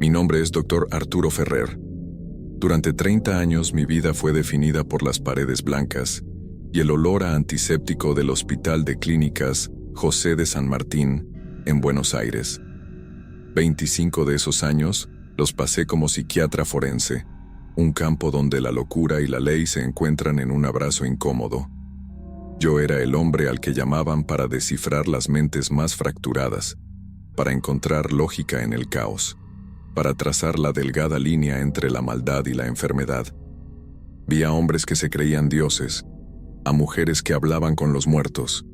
Mi nombre es Dr. Arturo Ferrer. Durante 30 años mi vida fue definida por las paredes blancas y el olor a antiséptico del Hospital de Clínicas José de San Martín, en Buenos Aires. 25 de esos años los pasé como psiquiatra forense, un campo donde la locura y la ley se encuentran en un abrazo incómodo. Yo era el hombre al que llamaban para descifrar las mentes más fracturadas, para encontrar lógica en el caos, para trazar la delgada línea entre la maldad y la enfermedad. Vi a hombres que se creían dioses, a mujeres que hablaban con los muertos,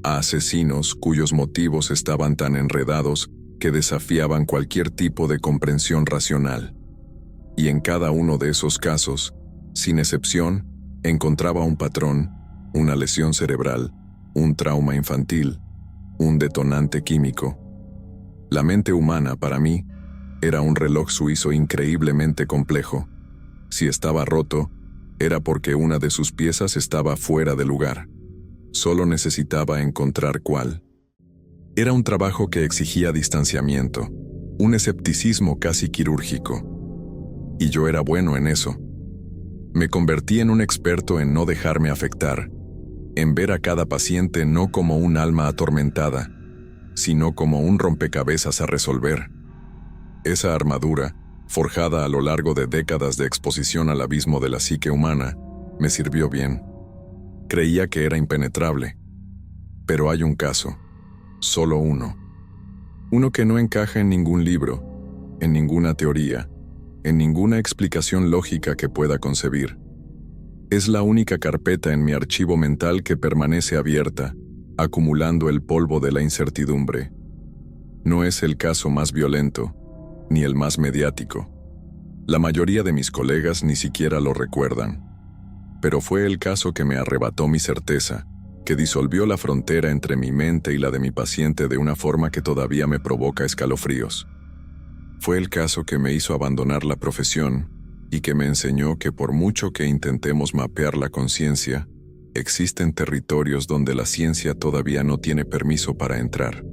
a asesinos cuyos motivos estaban tan enredados que desafiaban cualquier tipo de comprensión racional. Y en cada uno de esos casos, sin excepción, encontraba un patrón, una lesión cerebral, un trauma infantil, un detonante químico. La mente humana, para mí, era un reloj suizo increíblemente complejo. Si estaba roto, era porque una de sus piezas estaba fuera de lugar. Solo necesitaba encontrar cuál. Era un trabajo que exigía distanciamiento, un escepticismo casi quirúrgico. Y yo era bueno en eso. Me convertí en un experto en no dejarme afectar, en ver a cada paciente no como un alma atormentada, sino como un rompecabezas a resolver. Esa armadura, forjada a lo largo de décadas de exposición al abismo de la psique humana, me sirvió bien. Creía que era impenetrable. Pero hay un caso, solo uno. Uno que no encaja en ningún libro, en ninguna teoría, en ninguna explicación lógica que pueda concebir. Es la única carpeta en mi archivo mental que permanece abierta, acumulando el polvo de la incertidumbre. No es el caso más violento, ni el más mediático. La mayoría de mis colegas ni siquiera lo recuerdan. Pero fue el caso que me arrebató mi certeza, que disolvió la frontera entre mi mente y la de mi paciente de una forma que todavía me provoca escalofríos. Fue el caso que me hizo abandonar la profesión y que me enseñó que por mucho que intentemos mapear la conciencia, existen territorios donde la ciencia todavía no tiene permiso para entrar.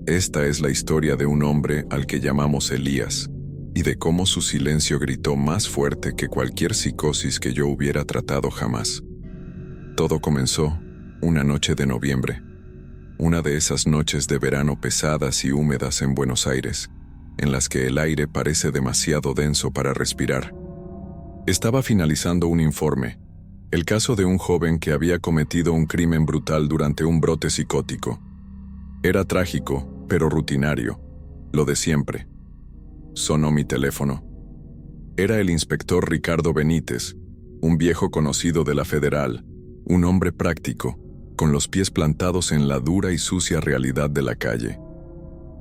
Esta es la historia de un hombre al que llamamos Elías, y de cómo su silencio gritó más fuerte que cualquier psicosis que yo hubiera tratado jamás. Todo comenzó una noche de noviembre, una de esas noches de verano pesadas y húmedas en Buenos Aires, en las que el aire parece demasiado denso para respirar. Estaba finalizando un informe, el caso de un joven que había cometido un crimen brutal durante un brote psicótico. Era trágico, pero rutinario, lo de siempre. Sonó mi teléfono. Era el inspector Ricardo Benítez, un viejo conocido de la Federal, un hombre práctico, con los pies plantados en la dura y sucia realidad de la calle.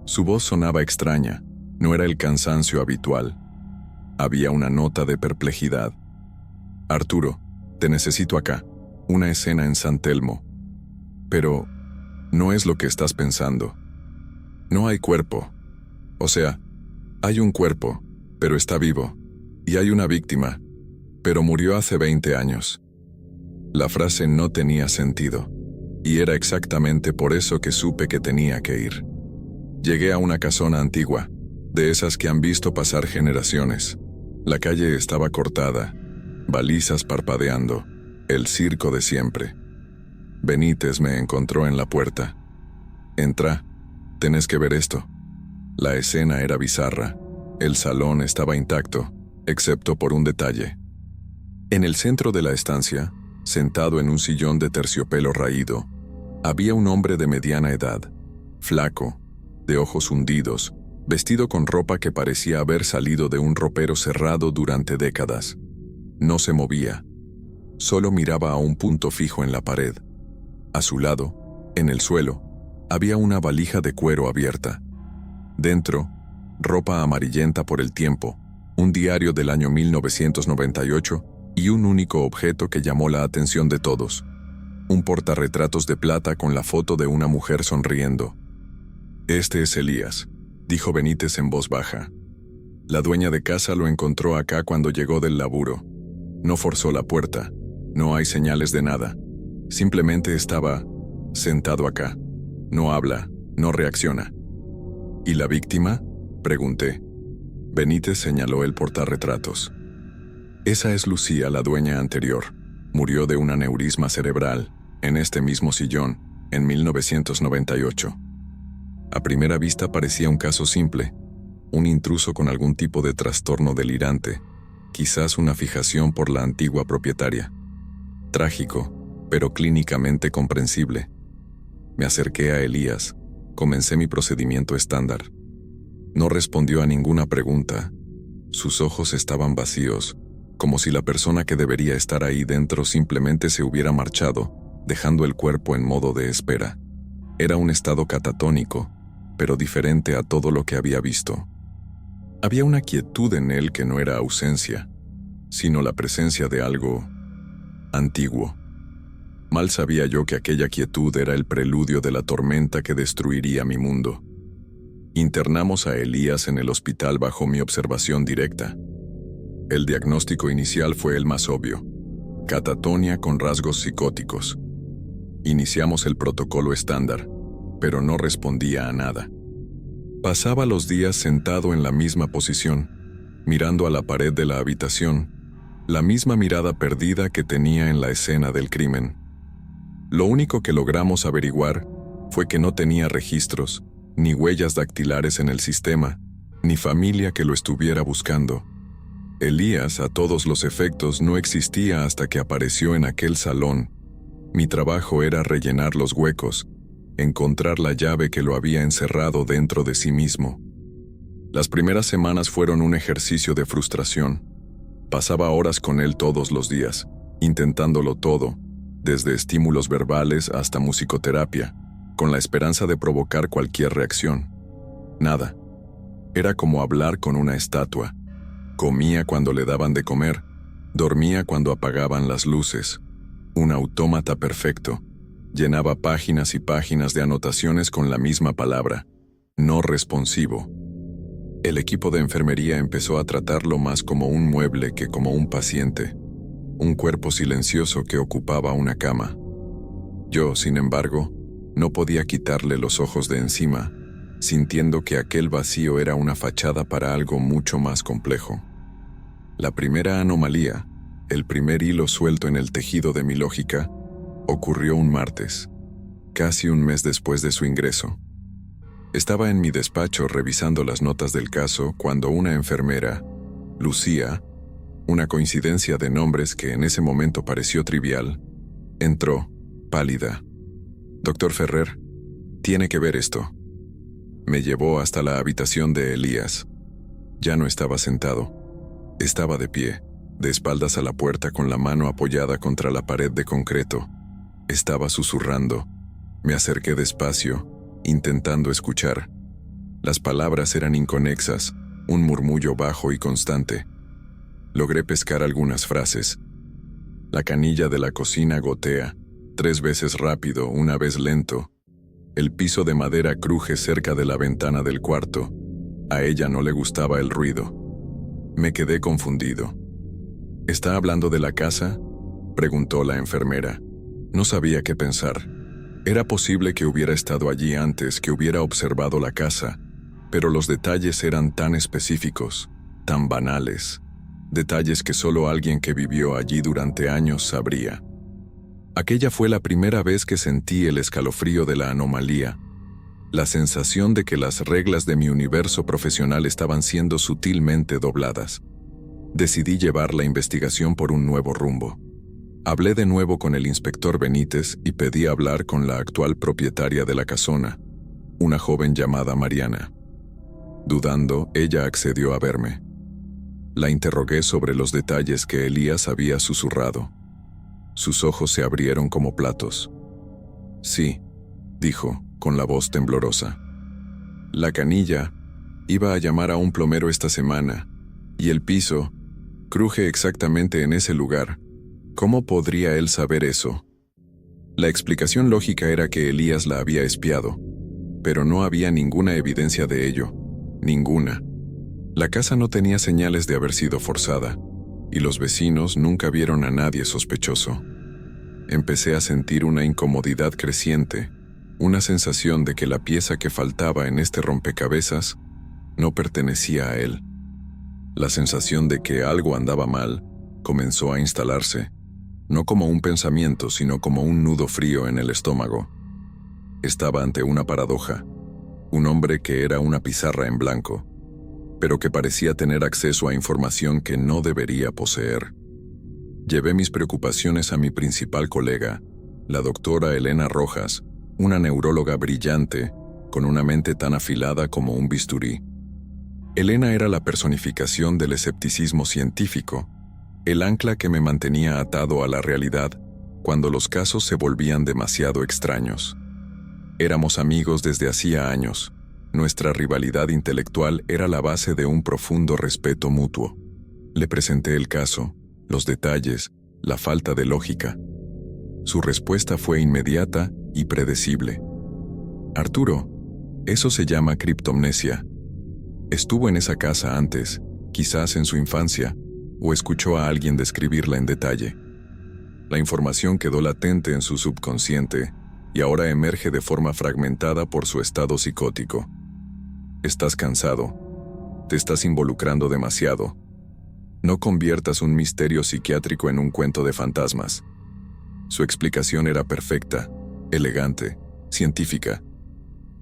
Su voz sonaba extraña, no era el cansancio habitual. Había una nota de perplejidad. Arturo, te necesito acá, una escena en San Telmo. Pero no es lo que estás pensando. No hay cuerpo. O sea, hay un cuerpo, pero está vivo. Y hay una víctima, pero murió hace 20 años. La frase no tenía sentido, y era exactamente por eso que supe que tenía que ir. Llegué a una casona antigua, de esas que han visto pasar generaciones. La calle estaba cortada, balizas parpadeando, el circo de siempre. Benítez me encontró en la puerta. Entra, tenés que ver esto. La escena era bizarra. El salón estaba intacto, excepto por un detalle. En el centro de la estancia, sentado en un sillón de terciopelo raído, había un hombre de mediana edad, flaco, de ojos hundidos, vestido con ropa que parecía haber salido de un ropero cerrado durante décadas. No se movía, solo miraba a un punto fijo en la pared. A su lado, en el suelo, había una valija de cuero abierta. Dentro, ropa amarillenta por el tiempo, un diario del año 1998 y un único objeto que llamó la atención de todos: un portarretratos de plata con la foto de una mujer sonriendo. «Este es Elías», dijo Benítez en voz baja. «La dueña de casa lo encontró acá cuando llegó del laburo. No forzó la puerta, no hay señales de nada. Simplemente estaba sentado acá. No habla, no reacciona». «¿Y la víctima?», pregunté. Benítez señaló el portarretratos. Esa es Lucía, la dueña anterior. Murió de un aneurisma cerebral, en este mismo sillón, en 1998. A primera vista parecía un caso simple, un intruso con algún tipo de trastorno delirante, quizás una fijación por la antigua propietaria. Trágico, pero clínicamente comprensible. Me acerqué a Elías, comencé mi procedimiento estándar. No respondió a ninguna pregunta. Sus ojos estaban vacíos, como si la persona que debería estar ahí dentro simplemente se hubiera marchado, dejando el cuerpo en modo de espera. Era un estado catatónico, pero diferente a todo lo que había visto. Había una quietud en él que no era ausencia, sino la presencia de algo antiguo. Mal sabía yo que aquella quietud era el preludio de la tormenta que destruiría mi mundo. Internamos a Elías en el hospital bajo mi observación directa. El diagnóstico inicial fue el más obvio: catatonia con rasgos psicóticos. Iniciamos el protocolo estándar, pero no respondía a nada. Pasaba los días sentado en la misma posición, mirando a la pared de la habitación, la misma mirada perdida que tenía en la escena del crimen. Lo único que logramos averiguar fue que no tenía registros, ni huellas dactilares en el sistema, ni familia que lo estuviera buscando. Elías, a todos los efectos, no existía hasta que apareció en aquel salón. Mi trabajo era rellenar los huecos, encontrar la llave que lo había encerrado dentro de sí mismo. Las primeras semanas fueron un ejercicio de frustración. Pasaba horas con él todos los días, intentándolo todo, desde estímulos verbales hasta musicoterapia, con la esperanza de provocar cualquier reacción. Nada. Era como hablar con una estatua. Comía cuando le daban de comer, dormía cuando apagaban las luces. Un autómata perfecto. Llenaba páginas y páginas de anotaciones con la misma palabra: no responsivo. El equipo de enfermería empezó a tratarlo más como un mueble que como un paciente, un cuerpo silencioso que ocupaba una cama. Yo, sin embargo, no podía quitarle los ojos de encima, sintiendo que aquel vacío era una fachada para algo mucho más complejo. La primera anomalía, el primer hilo suelto en el tejido de mi lógica, ocurrió un martes, casi un mes después de su ingreso. Estaba en mi despacho revisando las notas del caso cuando una enfermera, Lucía, una coincidencia de nombres que en ese momento pareció trivial, entró, pálida. «Doctor Ferrer, tiene que ver esto». Me llevó hasta la habitación de Elías. Ya no estaba sentado. Estaba de pie, de espaldas a la puerta con la mano apoyada contra la pared de concreto. Estaba susurrando. Me acerqué despacio, intentando escuchar. Las palabras eran inconexas, un murmullo bajo y constante. Logré pescar algunas frases. La canilla de la cocina gotea, 3 veces rápido, una vez lento. El piso de madera cruje cerca de la ventana del cuarto. A ella no le gustaba el ruido. Me quedé confundido. ¿Está hablando de la casa?, preguntó la enfermera. No sabía qué pensar. Era posible que hubiera estado allí antes, que hubiera observado la casa, pero los detalles eran tan específicos, tan banales, detalles que solo alguien que vivió allí durante años sabría. Aquella fue la primera vez que sentí el escalofrío de la anomalía, la sensación de que las reglas de mi universo profesional estaban siendo sutilmente dobladas. Decidí llevar la investigación por un nuevo rumbo. Hablé de nuevo con el inspector Benítez y pedí hablar con la actual propietaria de la casona, una joven llamada Mariana. Dudando, ella accedió a verme. La interrogué sobre los detalles que Elías había susurrado. Sus ojos se abrieron como platos. «Sí», dijo, con la voz temblorosa. «La canilla, iba a llamar a un plomero esta semana, y el piso, cruje exactamente en ese lugar. ¿Cómo podría él saber eso?». La explicación lógica era que Elías la había espiado, pero no había ninguna evidencia de ello, ninguna. La casa no tenía señales de haber sido forzada, y los vecinos nunca vieron a nadie sospechoso. Empecé a sentir una incomodidad creciente, una sensación de que la pieza que faltaba en este rompecabezas no pertenecía a él. La sensación de que algo andaba mal comenzó a instalarse, no como un pensamiento, sino como un nudo frío en el estómago. Estaba ante una paradoja, un hombre que era una pizarra en blanco, pero que parecía tener acceso a información que no debería poseer. Llevé mis preocupaciones a mi principal colega, la doctora Elena Rojas, una neuróloga brillante, con una mente tan afilada como un bisturí. Elena era la personificación del escepticismo científico, el ancla que me mantenía atado a la realidad cuando los casos se volvían demasiado extraños. Éramos amigos desde hacía años. Nuestra rivalidad intelectual era la base de un profundo respeto mutuo. Le presenté el caso, los detalles, la falta de lógica. Su respuesta fue inmediata y predecible. Arturo, eso se llama criptomnesia. Estuvo en esa casa antes, quizás en su infancia, o escuchó a alguien describirla en detalle. La información quedó latente en su subconsciente y ahora emerge de forma fragmentada por su estado psicótico. Estás cansado. Te estás involucrando demasiado. No conviertas un misterio psiquiátrico en un cuento de fantasmas. Su explicación era perfecta, elegante, científica,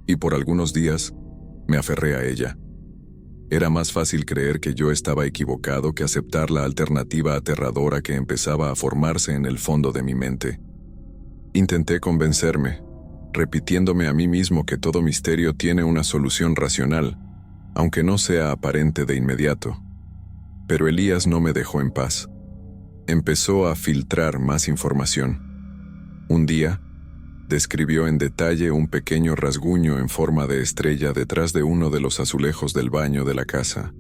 y por algunos días me aferré a ella. Era más fácil creer que yo estaba equivocado que aceptar la alternativa aterradora que empezaba a formarse en el fondo de mi mente. Intenté convencerme, repitiéndome a mí mismo que todo misterio tiene una solución racional, aunque no sea aparente de inmediato. Pero Elías no me dejó en paz. Empezó a filtrar más información. Un día, describió en detalle un pequeño rasguño en forma de estrella detrás de uno de los azulejos del baño de la casa.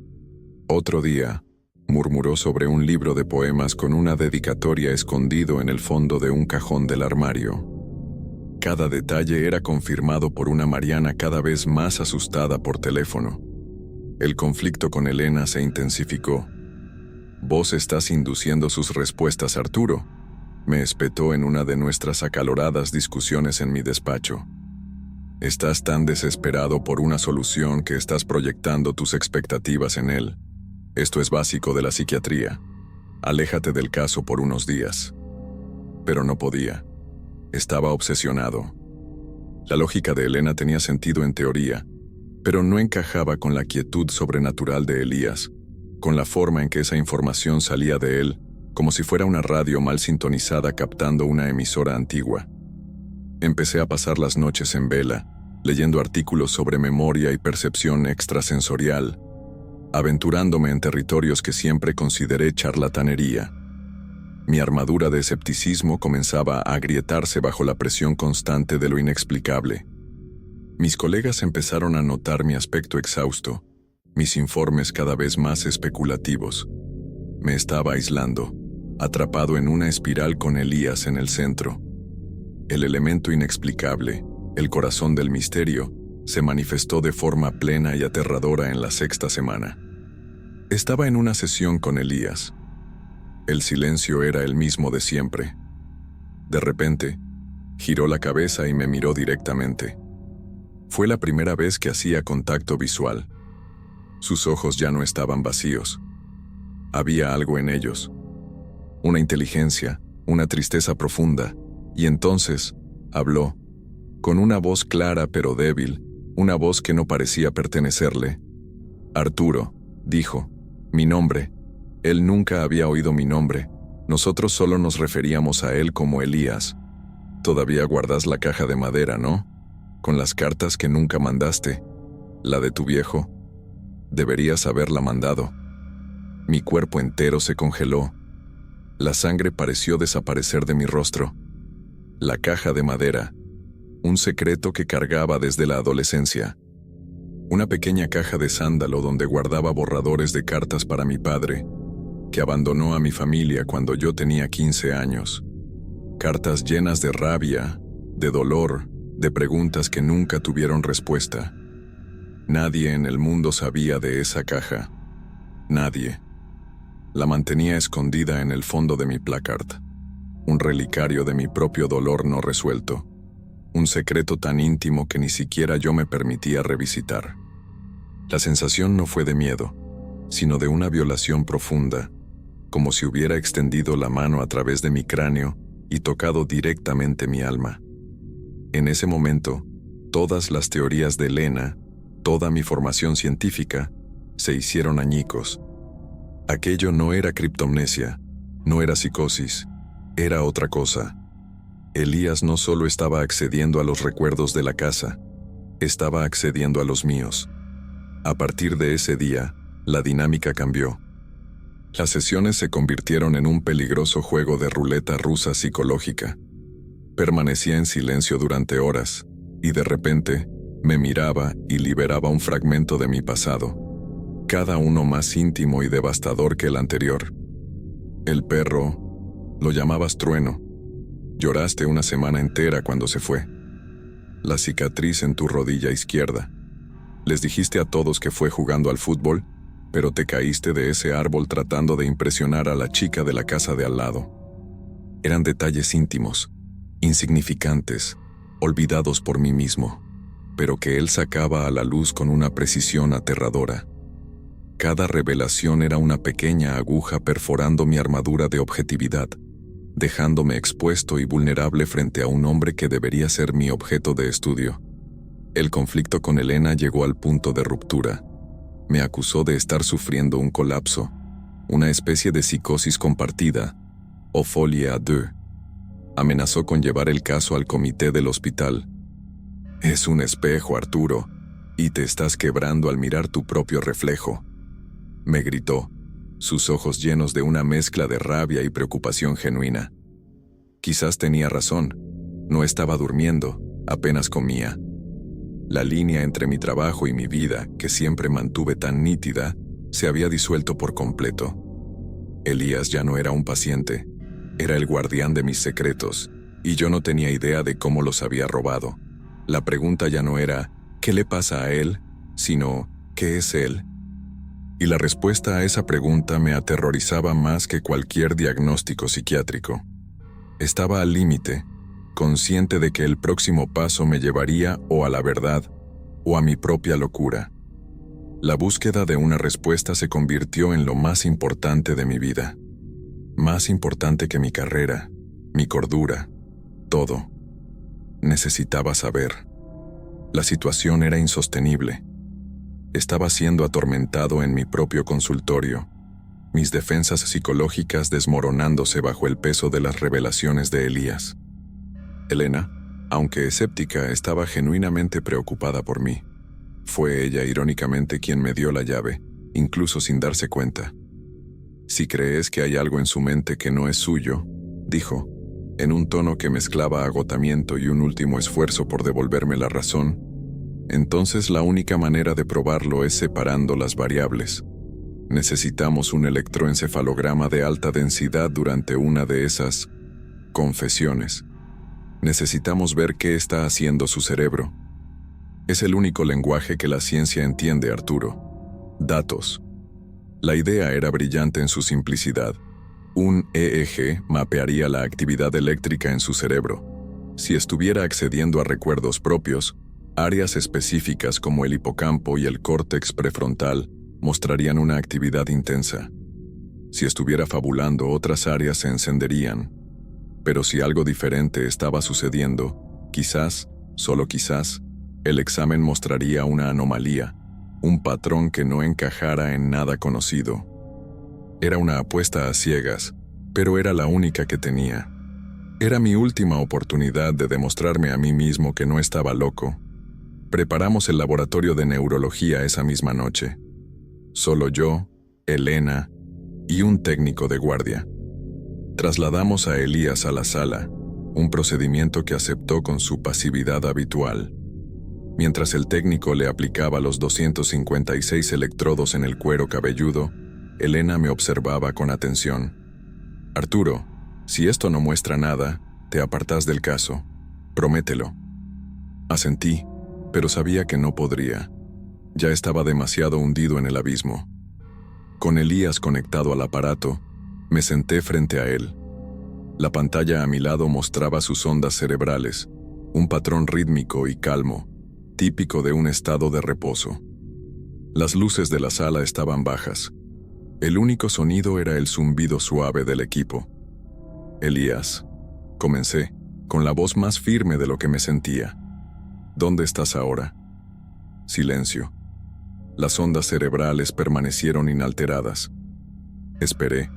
Otro día, murmuró sobre un libro de poemas con una dedicatoria escondido en el fondo de un cajón del armario. Cada detalle era confirmado por una Mariana cada vez más asustada por teléfono. El conflicto con Elena se intensificó. «Vos estás induciendo sus respuestas, Arturo», me espetó en una de nuestras acaloradas discusiones en mi despacho. «Estás tan desesperado por una solución que estás proyectando tus expectativas en él. Esto es básico de la psiquiatría. Aléjate del caso por unos días». Pero no podía. Estaba obsesionado. La lógica de Elena tenía sentido en teoría, pero no encajaba con la quietud sobrenatural de Elías, con la forma en que esa información salía de él, como si fuera una radio mal sintonizada captando una emisora antigua. Empecé a pasar las noches en vela, leyendo artículos sobre memoria y percepción extrasensorial, aventurándome en territorios que siempre consideré charlatanería. Mi armadura de escepticismo comenzaba a agrietarse bajo la presión constante de lo inexplicable. Mis colegas empezaron a notar mi aspecto exhausto, mis informes cada vez más especulativos. Me estaba aislando, atrapado en una espiral con Elías en el centro. El elemento inexplicable, el corazón del misterio, se manifestó de forma plena y aterradora en la sexta semana. Estaba en una sesión con Elías. El silencio era el mismo de siempre. De repente, giró la cabeza y me miró directamente. Fue la primera vez que hacía contacto visual. Sus ojos ya no estaban vacíos. Había algo en ellos. Una inteligencia, una tristeza profunda, y entonces habló, con una voz clara pero débil, una voz que no parecía pertenecerle. «Arturo», dijo, «mi nombre». Él nunca había oído mi nombre. Nosotros solo nos referíamos a él como Elías. «Todavía guardas la caja de madera, ¿no? Con las cartas que nunca mandaste. La de tu viejo. Deberías haberla mandado». Mi cuerpo entero se congeló. La sangre pareció desaparecer de mi rostro. La caja de madera. Un secreto que cargaba desde la adolescencia. Una pequeña caja de sándalo donde guardaba borradores de cartas para mi padre, que abandonó a mi familia cuando yo tenía 15 años. Cartas llenas de rabia, de dolor, de preguntas que nunca tuvieron respuesta. Nadie en el mundo sabía de esa caja. Nadie. La mantenía escondida en el fondo de mi placard. Un relicario de mi propio dolor no resuelto. Un secreto tan íntimo que ni siquiera yo me permitía revisitar. La sensación no fue de miedo, sino de una violación profunda, como si hubiera extendido la mano a través de mi cráneo y tocado directamente mi alma. En ese momento, todas las teorías de Elena, toda mi formación científica, se hicieron añicos. Aquello no era criptomnesia, no era psicosis, era otra cosa. Elías no solo estaba accediendo a los recuerdos de la casa, estaba accediendo a los míos. A partir de ese día, la dinámica cambió. Las sesiones se convirtieron en un peligroso juego de ruleta rusa psicológica. Permanecía en silencio durante horas, y de repente, me miraba y liberaba un fragmento de mi pasado, cada uno más íntimo y devastador que el anterior. El perro, lo llamabas Trueno. Lloraste una semana entera cuando se fue. La cicatriz en tu rodilla izquierda. Les dijiste a todos que fue jugando al fútbol, pero te caíste de ese árbol tratando de impresionar a la chica de la casa de al lado. Eran detalles íntimos, insignificantes, olvidados por mí mismo, pero que él sacaba a la luz con una precisión aterradora. Cada revelación era una pequeña aguja perforando mi armadura de objetividad, dejándome expuesto y vulnerable frente a un hombre que debería ser mi objeto de estudio. El conflicto con Elena llegó al punto de ruptura. Me acusó de estar sufriendo un colapso, una especie de psicosis compartida, o folie à deux. Amenazó con llevar el caso al comité del hospital. Es un espejo, Arturo, y te estás quebrando al mirar tu propio reflejo, me gritó, sus ojos llenos de una mezcla de rabia y preocupación genuina. Quizás tenía razón, no estaba durmiendo, apenas comía. La línea entre mi trabajo y mi vida, que siempre mantuve tan nítida, se había disuelto por completo. Elías ya no era un paciente, era el guardián de mis secretos, y yo no tenía idea de cómo los había robado. La pregunta ya no era, ¿qué le pasa a él?, sino, ¿qué es él? Y la respuesta a esa pregunta me aterrorizaba más que cualquier diagnóstico psiquiátrico. Estaba al límite, consciente de que el próximo paso me llevaría o a la verdad o a mi propia locura. La búsqueda de una respuesta se convirtió en lo más importante de mi vida. Más importante que mi carrera, mi cordura, todo. Necesitaba saber. La situación era insostenible. Estaba siendo atormentado en mi propio consultorio, mis defensas psicológicas desmoronándose bajo el peso de las revelaciones de Elías. Elena, aunque escéptica, estaba genuinamente preocupada por mí. Fue ella, irónicamente, quien me dio la llave, incluso sin darse cuenta. Si crees que hay algo en su mente que no es suyo, dijo, en un tono que mezclaba agotamiento y un último esfuerzo por devolverme la razón, entonces la única manera de probarlo es separando las variables. Necesitamos un electroencefalograma de alta densidad durante una de esas confesiones. Necesitamos ver qué está haciendo su cerebro. Es el único lenguaje que la ciencia entiende, Arturo. Datos. La idea era brillante en su simplicidad. Un EEG mapearía la actividad eléctrica en su cerebro. Si estuviera accediendo a recuerdos propios, áreas específicas como el hipocampo y el córtex prefrontal mostrarían una actividad intensa. Si estuviera fabulando, otras áreas se encenderían. Pero si algo diferente estaba sucediendo, quizás, solo quizás, el examen mostraría una anomalía, un patrón que no encajara en nada conocido. Era una apuesta a ciegas, pero era la única que tenía. Era mi última oportunidad de demostrarme a mí mismo que no estaba loco. Preparamos el laboratorio de neurología esa misma noche. Solo yo, Elena y un técnico de guardia. Trasladamos a Elías a la sala, un procedimiento que aceptó con su pasividad habitual. Mientras el técnico le aplicaba los 256 electrodos en el cuero cabelludo, Elena me observaba con atención. Arturo, si esto no muestra nada, te apartas del caso. Promételo. Asentí, pero sabía que no podría. Ya estaba demasiado hundido en el abismo. Con Elías conectado al aparato, me senté frente a él. La pantalla a mi lado mostraba sus ondas cerebrales, un patrón rítmico y calmo, típico de un estado de reposo. Las luces de la sala estaban bajas, El único sonido era el zumbido suave del equipo. Elías, comencé, con la voz más firme de lo que me sentía. ¿Dónde estás ahora? Silencio. Las ondas cerebrales permanecieron inalteradas. Esperé.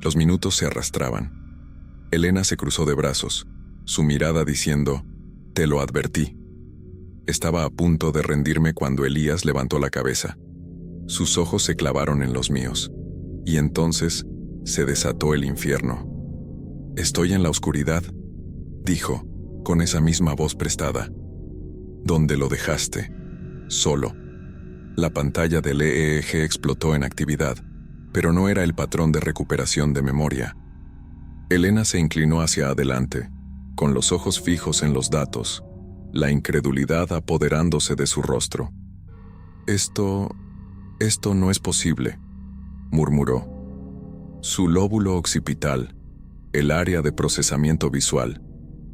Los minutos se arrastraban. Elena se cruzó de brazos, su mirada diciendo, «Te lo advertí». Estaba a punto de rendirme cuando Elías levantó la cabeza. Sus ojos se clavaron en los míos, y entonces se desató el infierno. «Estoy en la oscuridad», dijo, con esa misma voz prestada. «¿Dónde lo dejaste?» «Solo». La pantalla del EEG explotó en actividad, pero no era el patrón de recuperación de memoria. Elena se inclinó hacia adelante, con los ojos fijos en los datos, la incredulidad apoderándose de su rostro. Esto no es posible», murmuró. «Su lóbulo occipital, el área de procesamiento visual,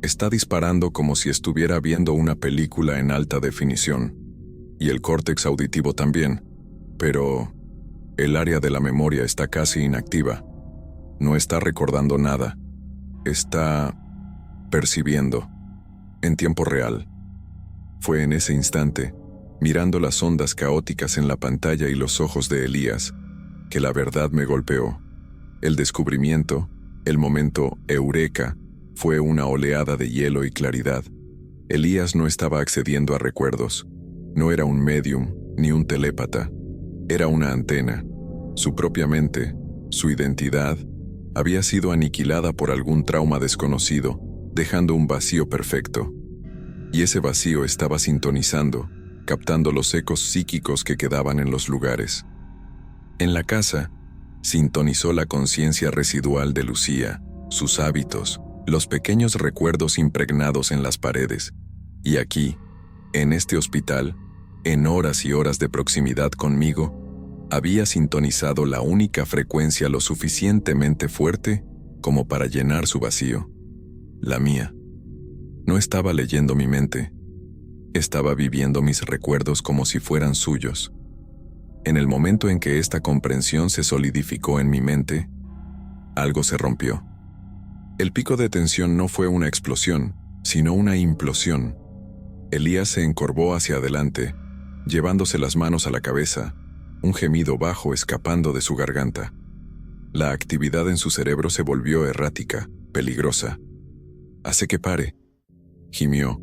está disparando como si estuviera viendo una película en alta definición, y el córtex auditivo también, pero el área de la memoria está casi inactiva. No está recordando nada. Está percibiendo, en tiempo real». Fue en ese instante, mirando las ondas caóticas en la pantalla y los ojos de Elías, que la verdad me golpeó. El descubrimiento, el momento eureka, fue una oleada de hielo y claridad. Elías no estaba accediendo a recuerdos. No era un médium ni un telépata. Era una antena. Su propia mente, su identidad, había sido aniquilada por algún trauma desconocido, dejando un vacío perfecto. Y ese vacío estaba sintonizando, captando los ecos psíquicos que quedaban en los lugares. En la casa, sintonizó la conciencia residual de Lucía, sus hábitos, los pequeños recuerdos impregnados en las paredes. Y aquí, en este hospital, en horas y horas de proximidad conmigo, había sintonizado la única frecuencia lo suficientemente fuerte como para llenar su vacío, la mía. No estaba leyendo mi mente, estaba viviendo mis recuerdos como si fueran suyos. En el momento en que esta comprensión se solidificó en mi mente, algo se rompió. El pico de tensión no fue una explosión, sino una implosión. Elías se encorvó hacia adelante, llevándose las manos a la cabeza, un gemido bajo escapando de su garganta. La actividad en su cerebro se volvió errática, peligrosa. «Hace que pare», gimió,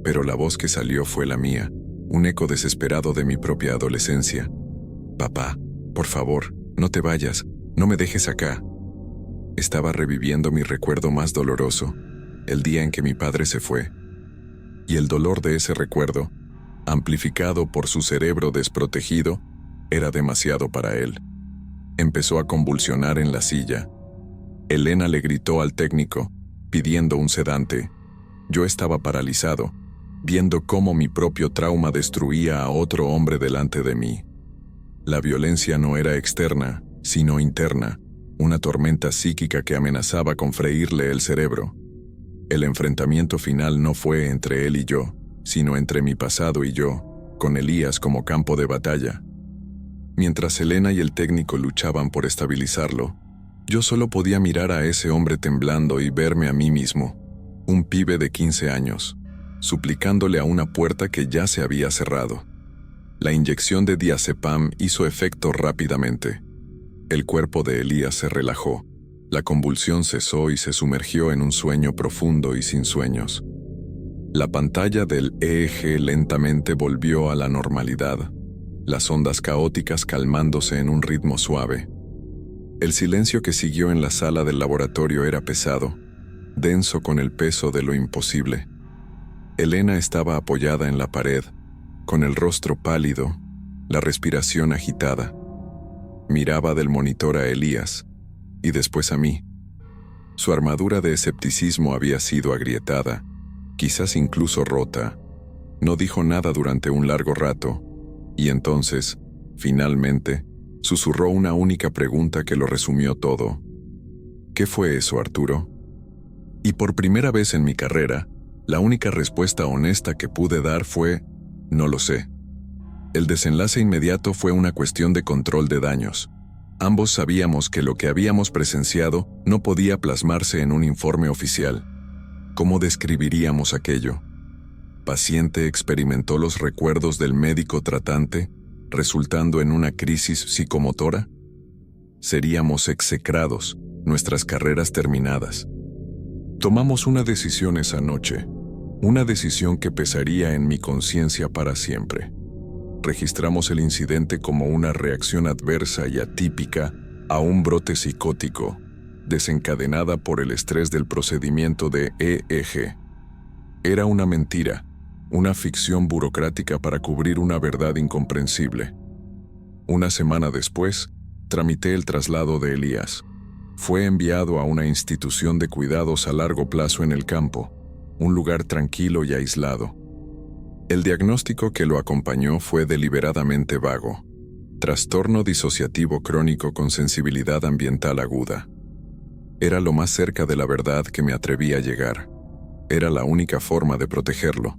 pero la voz que salió fue la mía, un eco desesperado de mi propia adolescencia. «Papá, por favor, no te vayas, no me dejes acá». Estaba reviviendo mi recuerdo más doloroso, el día en que mi padre se fue. Y el dolor de ese recuerdo, amplificado por su cerebro desprotegido, era demasiado para él. Empezó a convulsionar en la silla. Elena le gritó al técnico, pidiendo un sedante. Yo estaba paralizado, viendo cómo mi propio trauma destruía a otro hombre delante de mí. La violencia no era externa, sino interna, una tormenta psíquica que amenazaba con freírle el cerebro. El enfrentamiento final no fue entre él y yo, sino entre mi pasado y yo, con Elías como campo de batalla. Mientras Elena y el técnico luchaban por estabilizarlo, yo solo podía mirar a ese hombre temblando y verme a mí mismo, un pibe de 15 años, suplicándole a una puerta que ya se había cerrado. La inyección de diazepam hizo efecto rápidamente. El cuerpo de Elías se relajó, la convulsión cesó y se sumergió en un sueño profundo y sin sueños. La pantalla del EEG lentamente volvió a la normalidad, las ondas caóticas calmándose en un ritmo suave. El silencio que siguió en la sala del laboratorio era pesado, denso con el peso de lo imposible. Elena estaba apoyada en la pared, con el rostro pálido, la respiración agitada. Miraba del monitor a Elías, y después a mí. Su armadura de escepticismo había sido agrietada, quizás incluso rota. No dijo nada durante un largo rato, y entonces, finalmente, susurró una única pregunta que lo resumió todo. ¿Qué fue eso, Arturo? Y por primera vez en mi carrera, la única respuesta honesta que pude dar fue, no lo sé. El desenlace inmediato fue una cuestión de control de daños. Ambos sabíamos que lo que habíamos presenciado no podía plasmarse en un informe oficial. ¿Cómo describiríamos aquello? Paciente experimentó los recuerdos del médico tratante, resultando en una crisis psicomotora. Seríamos execrados, nuestras carreras terminadas. Tomamos una decisión esa noche, una decisión que pesaría en mi conciencia para siempre. Registramos el incidente como una reacción adversa y atípica a un brote psicótico, desencadenada por el estrés del procedimiento de EEG. Era una mentira, una ficción burocrática para cubrir una verdad incomprensible. Una semana después, tramité el traslado de Elías. Fue enviado a una institución de cuidados a largo plazo en el campo, un lugar tranquilo y aislado. El diagnóstico que lo acompañó fue deliberadamente vago: trastorno disociativo crónico con sensibilidad ambiental aguda. Era lo más cerca de la verdad que me atreví a llegar. Era la única forma de protegerlo.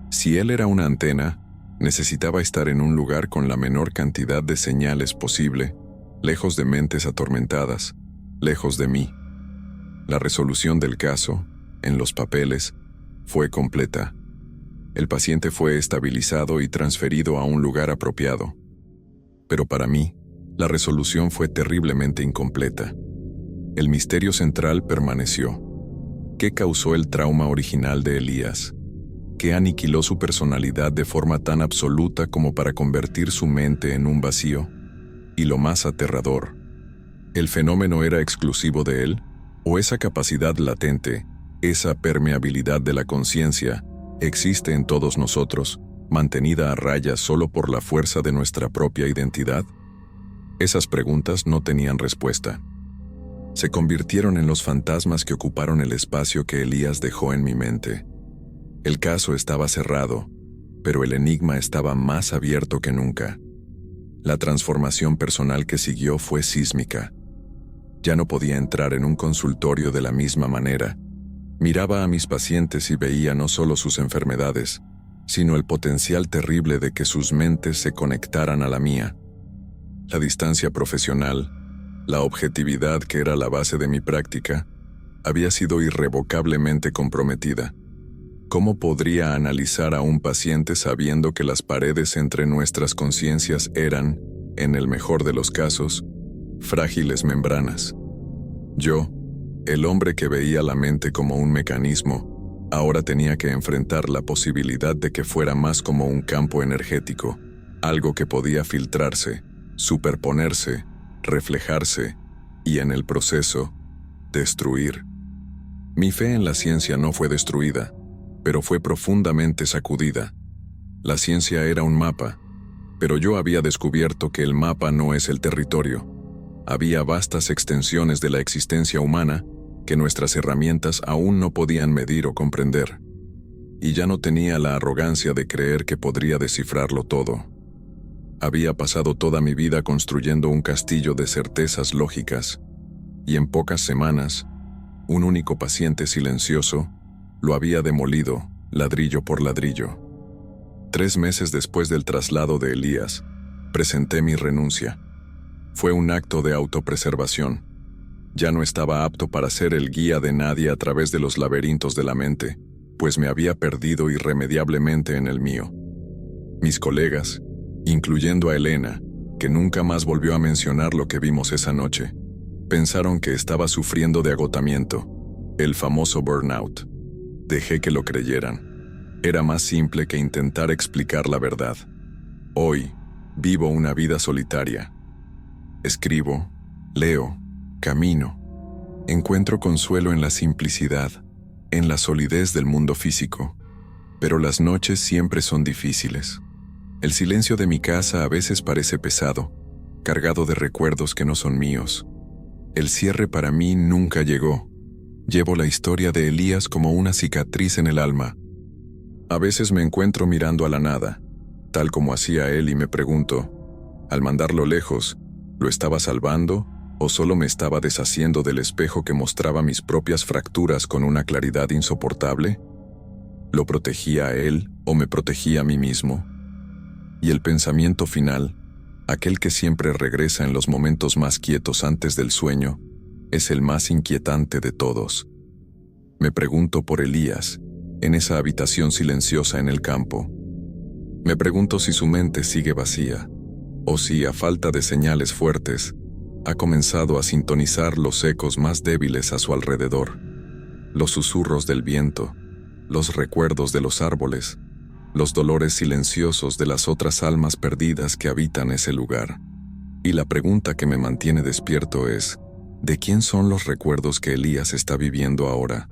Si él era una antena, necesitaba estar en un lugar con la menor cantidad de señales posible, lejos de mentes atormentadas, lejos de mí. La resolución del caso, en los papeles, fue completa. El paciente fue estabilizado y transferido a un lugar apropiado. Pero para mí, la resolución fue terriblemente incompleta. El misterio central permaneció. ¿Qué causó el trauma original de Elías? ¿Qué aniquiló su personalidad de forma tan absoluta como para convertir su mente en un vacío? Y lo más aterrador, ¿el fenómeno era exclusivo de él? ¿O esa capacidad latente, esa permeabilidad de la conciencia, existe en todos nosotros, mantenida a raya solo por la fuerza de nuestra propia identidad? Esas preguntas no tenían respuesta. Se convirtieron en los fantasmas que ocuparon el espacio que Elías dejó en mi mente. El caso estaba cerrado, pero el enigma estaba más abierto que nunca. La transformación personal que siguió fue sísmica. Ya no podía entrar en un consultorio de la misma manera. Miraba a mis pacientes y veía no solo sus enfermedades, sino el potencial terrible de que sus mentes se conectaran a la mía. La distancia profesional, la objetividad que era la base de mi práctica, había sido irrevocablemente comprometida. ¿Cómo podría analizar a un paciente sabiendo que las paredes entre nuestras conciencias eran, en el mejor de los casos, frágiles membranas? Yo, el hombre que veía la mente como un mecanismo, ahora tenía que enfrentar la posibilidad de que fuera más como un campo energético, algo que podía filtrarse, superponerse, reflejarse y, en el proceso, destruir. Mi fe en la ciencia no fue destruida, pero fue profundamente sacudida. La ciencia era un mapa, pero yo había descubierto que el mapa no es el territorio. Había vastas extensiones de la existencia humana que nuestras herramientas aún no podían medir o comprender. Y ya no tenía la arrogancia de creer que podría descifrarlo todo. Había pasado toda mi vida construyendo un castillo de certezas lógicas, y en pocas semanas, un único paciente silencioso lo había demolido, ladrillo por ladrillo. 3 meses después del traslado de Elías, presenté mi renuncia. Fue un acto de autopreservación. Ya no estaba apto para ser el guía de nadie a través de los laberintos de la mente, pues me había perdido irremediablemente en el mío. Mis colegas, incluyendo a Elena, que nunca más volvió a mencionar lo que vimos esa noche, pensaron que estaba sufriendo de agotamiento, el famoso burnout. Dejé que lo creyeran. Era más simple que intentar explicar la verdad. Hoy, vivo una vida solitaria. Escribo, leo, camino. Encuentro consuelo en la simplicidad, en la solidez del mundo físico. Pero las noches siempre son difíciles. El silencio de mi casa a veces parece pesado, cargado de recuerdos que no son míos. El cierre para mí nunca llegó. Llevo la historia de Elías como una cicatriz en el alma. A veces me encuentro mirando a la nada, tal como hacía él, y me pregunto, al mandarlo lejos, ¿lo estaba salvando o solo me estaba deshaciendo del espejo que mostraba mis propias fracturas con una claridad insoportable? ¿Lo protegía a él o me protegía a mí mismo? Y el pensamiento final, aquel que siempre regresa en los momentos más quietos antes del sueño, es el más inquietante de todos. Me pregunto por Elías, en esa habitación silenciosa en el campo. Me pregunto si su mente sigue vacía, o si, a falta de señales fuertes, ha comenzado a sintonizar los ecos más débiles a su alrededor, los susurros del viento, los recuerdos de los árboles, los dolores silenciosos de las otras almas perdidas que habitan ese lugar. Y la pregunta que me mantiene despierto es, ¿de quién son los recuerdos que Elías está viviendo ahora?